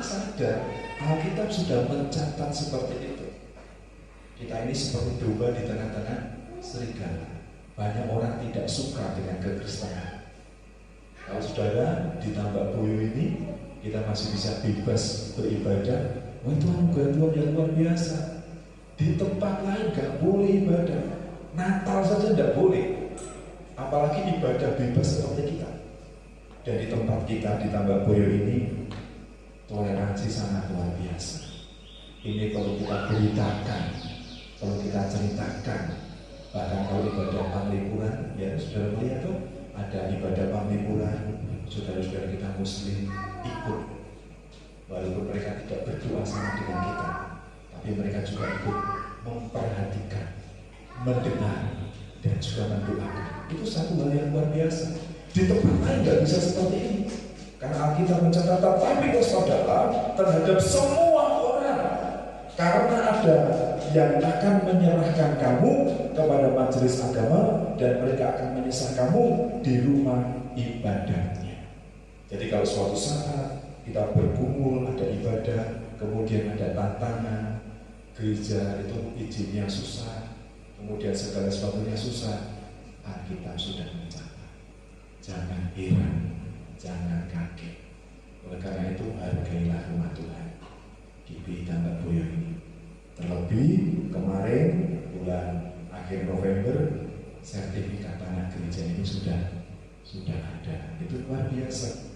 sadar Alkitab sudah mencatat seperti itu. Kita ini seperti domba di tengah-tengah serigala. Banyak orang tidak suka dengan kekristenan. Kalau saudara di Tambak Boyo ini kita masih bisa bebas beribadah, wah itu anugerah Tuhan yang luar biasa. Di tempat lain gak boleh ibadah, Natal saja gak boleh, apalagi ibadah bebas seperti kita. Dan di tempat kita di Tambak Boyo ini toleransi sangat luar biasa. Ini perlu kita beritakan, perlu kita ceritakan. Bahkan kalau ibadah panglipuran, ya saudara melihat tuh ada ibadah panglipuran, saudara-saudara kita Muslim ikut, walaupun mereka tidak berdoa sama dengan kita, tapi mereka juga ikut memperhatikan, mendengar, dan juga mendoakan. Itu satu hal yang luar biasa. Di tempat lain nggak bisa seperti ini, karena Alkitab mencatat, tapi saudara terhadap semua orang, karena ada yang akan menyerahkan kamu kepada majelis agama dan mereka akan menyisah kamu di rumah ibadahnya. Jadi kalau suatu saat kita berkumpul, ada ibadah, kemudian ada tantangan, gereja itu izinnya susah, kemudian segala sesuatunya susah, Alkitab sudah mencatat. Jangan heran, jangan kaget. Oleh karena itu hargailah rumah Tuhan GBI Tambak Boyo ini. Terlebih kemarin bulan akhir November sertifikat tanah gereja ini sudah ada. Itu luar biasa.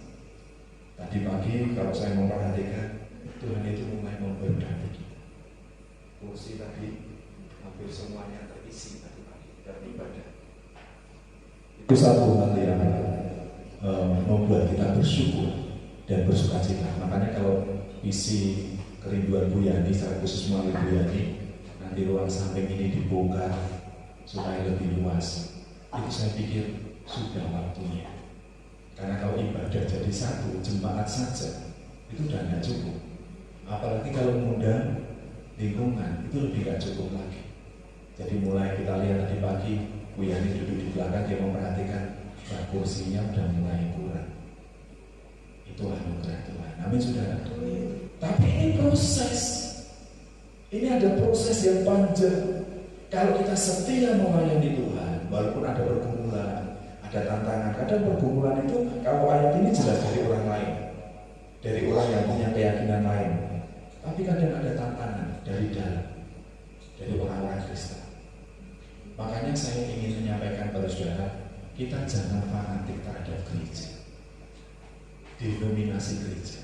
Tadi pagi kalau saya memperhatikan, Tuhan itu mulai memberkati kita. Kursi tadi hampir semuanya terisi tadi pagi dalam ibadah. Itu satu hal yang membuat kita bersyukur dan bersukacita. Makanya kalau visi kerinduan Bu Yani, secara khusus melalui Bu Yani, nanti ruang samping ini dibongkar supaya lebih luas. Itu saya pikir sudah waktunya. Karena kalau ibadah jadi satu, jemaat saja, itu sudah tidak cukup. Apalagi kalau mengundang lingkungan, itu lebih tidak cukup lagi. Jadi mulai kita lihat tadi pagi, Bu Yani duduk di belakang, dia memperhatikan kursinya sudah mulai kurang. Itu anugerah Tuhan. Amin saudara. Tapi ini proses. Ini ada proses yang panjang. Kalau kita setia melayani Tuhan, walaupun ada pergumulan, ada tantangan. Kadang pergumulan itu, kalau ayat ini jelas dari orang lain, dari orang yang punya keyakinan lain. Tapi kadang ada tantangan dari dalam, dari orang-orang Kristen. Makanya saya ingin menyampaikan pada saudara, kita jangan fanatik terhadap gereja, denominasi gereja,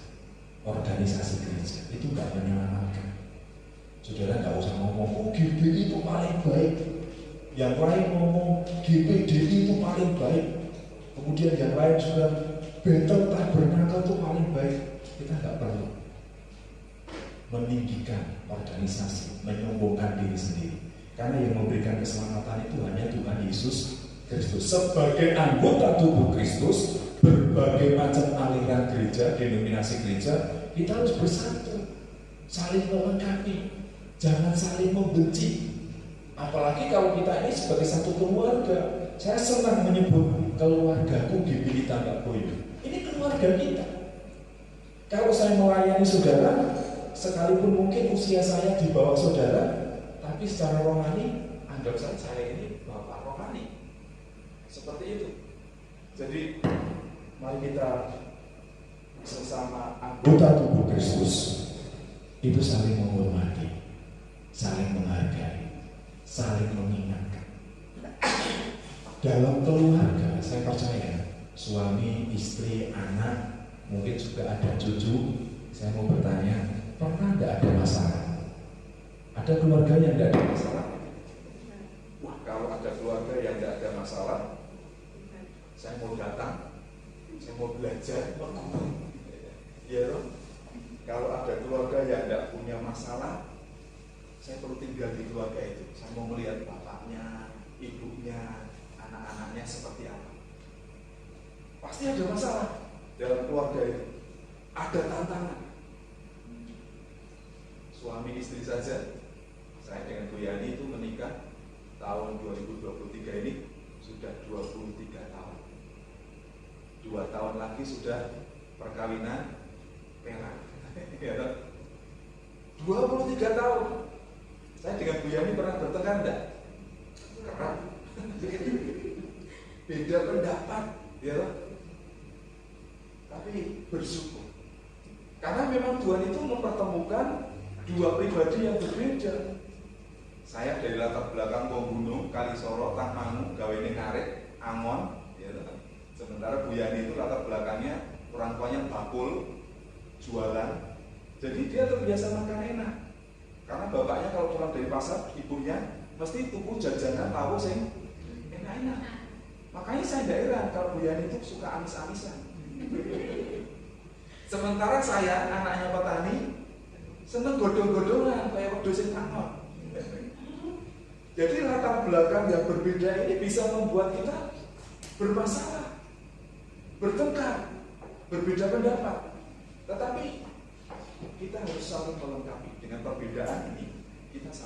organisasi gereja. Itu nggak menyelamatkan. Saudara nggak usah ngomong, oh GBI itu paling baik. Yang lain ngomong, GPDI itu paling baik. Kemudian yang lain juga, Bethel Tabernakel itu paling baik. Kita nggak perlu meninggikan organisasi, menyombongkan diri sendiri. Karena yang memberikan keselamatan itu hanya Tuhan Yesus Kristus. Sebagai anggota tubuh Kristus, berbagai macam aliran gereja, denominasi gereja, kita harus bersatu, saling melengkapi, jangan saling membenci. Apalagi kalau kita ini sebagai satu keluarga. Saya senang menyebut keluargaku GBI Tambak Boyo. Ini keluarga kita. Kalau saya melayani saudara, sekalipun mungkin usia saya di bawah saudara, tapi secara rohani, anggap saya ini bapak rohani. Seperti itu. Jadi, mari kita sesama anggota tubuh Kristus itu saling menghormati, saling menghargai, saling mengingatkan. Dalam keluarga, saya percaya suami, istri, anak, mungkin juga ada cucu. Saya mau bertanya, pernah tidak ada masalah? Ada keluarga yang tidak ada masalah? Wah, kalau ada keluarga yang tidak ada masalah, saya mau datang, saya mau belajar, ya loh. Kalau ada keluarga yang tidak punya masalah, saya perlu tinggal di keluarga itu. Saya mau melihat bapaknya, ibunya, anak-anaknya seperti apa. Pasti ada masalah dalam keluarga itu. Ada tantangan. Suami istri saja, saya dengan Bu Yani itu menikah tahun 2023 ini sudah 23 tahun. 2 tahun lagi sudah perkawinan perak. Ya, 23 tahun. Saya dengan Bu Yani pernah bertengkar enggak? Kerap. Beda pendapat, ya. Tapi bersyukur. Karena memang Tuhan itu mempertemukan dua pribadi yang berbeda. Saya dari latar belakang wong gunung, Kalisoro, Tangmangu, gawene ngarit, Angon, ya. Sementara Bu Yani itu latar belakangnya orang tuanya bakul, jualan. Jadi dia terbiasa makan enak. Karena bapaknya kalau pulang dari pasar, ibunya mesti tuku jajanan tahu sing enak-enak. Makanya saya daerah kalau Bu Yani itu suka amis-amisan. Sementara saya, anaknya petani, seneng godong-godongan kayak wedhus sing angon. Jadi latar belakang yang berbeda ini bisa membuat kita bermasalah, bertengkar, berbeda pendapat. Tetapi kita harus saling melengkapi. Dengan perbedaan ini kita saling